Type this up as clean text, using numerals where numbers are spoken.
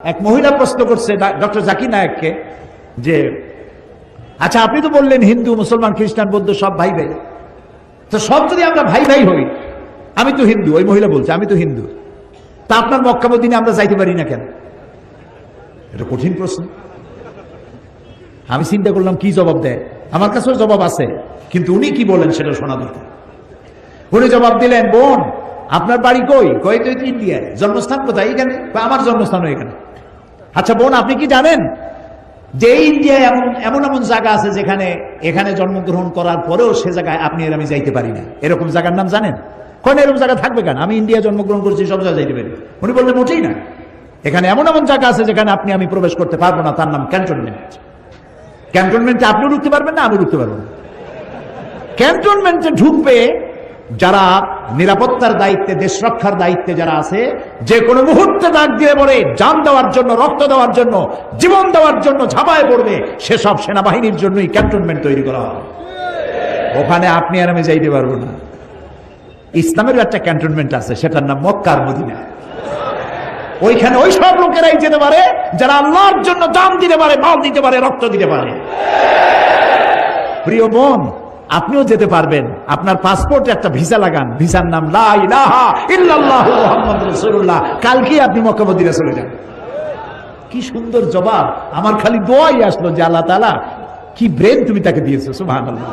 এক মহিলা প্রশ্ন করছে ডক্টর জাকির নায়েককে যে আচ্ছা আপনি তো বললেন হিন্দু মুসলমান খ্রিস্টান বৌদ্ধ সব ভাই ভাই, তো সব যদি আমরা ভাই ভাই হই, আমি তো হিন্দু, ওই মহিলা বলছে আমি তো হিন্দু, তা আপনার মক্কা মদিনে আমরা যাইতে পারি না কেন? এটা কঠিন প্রশ্ন। আমি চিন্তা করলাম কি জবাব দেয়, আমার কাছেও জবাব আছে, কিন্তু উনি কি বলেন সেটা শোনা দরকার। উনি জবাব দিলেন, বোন আপনার বাড়ি কই? কই তো ইন্ডিয়ায়। জন্মস্থান কোথায়? এখানে। আমার জন্মস্থান এখানে। আচ্ছা বোন আপনি কি জানেন যে ইন্ডিয়ায় এমন এমন জায়গা আছে যেখানে এখানে জন্মগ্রহণ করার পরেও সে জায়গায় আপনি আর আমি যাইতে পারি না, এরকম জায়গার নাম জানেন? কোন এরকম জায়গা থাকবে কেন? আমি ইন্ডিয়া জন্মগ্রহণ করেছি, সব জায়গায় যাইতে পারি। উনি বললেন মোটেই না, এখানে এমন এমন জায়গা আছে যেখানে আপনি আমি প্রবেশ করতে পারবো না, তার নাম ক্যান্টনমেন্ট। ক্যান্টনমেন্টে আপনিও ঢুকতে পারবেন না, আমি ঢুকতে পারবো না। ক্যান্টনমেন্টে ঢুকবে যারা নিরাপত্তার দায়িত্বে, দেশ রক্ষার দায়িত্বে যারা আছে, যে কোনো মুহূর্তে ডাক দিয়ে বলে জান দেওয়ার জন্য, রক্ত দেওয়ার জন্য, জীবন দেওয়ার জন্য ঝাঁপায় পড়বে, সেসব সেনাবাহিনীর জন্যই ক্যান্টনমেন্ট তৈরি করা হবে। ওখানে আপনি আর আমি যাইতে পারবো না। ইসলামের একটা ক্যান্টনমেন্ট আছে, সেটার নাম মক্কা আর মদিনা। ওইখানে ওই সব লোকেরাই যেতে পারে যারা আল্লাহর জন্য জান দিতে পারে, মাল দিতে পারে, রক্ত দিতে পারে। প্রিয় বোন আপনিও যেতে পারবেন, আপনার পাসপোর্টে একটা ভিসা লাগান, ভিসার নাম লা ইলাহা ইল্লাল্লাহু মুহাম্মাদুর রাসূলুল্লাহ। কালকে আপনি মক্কা মদিনা চলে যান। কি সুন্দর জবাব! আমার খালি দোয়াই আসলো যে আল্লাহ তাআলা কি ব্রেন তুমি তাকে দিয়েছো, সুবহানাল্লাহ।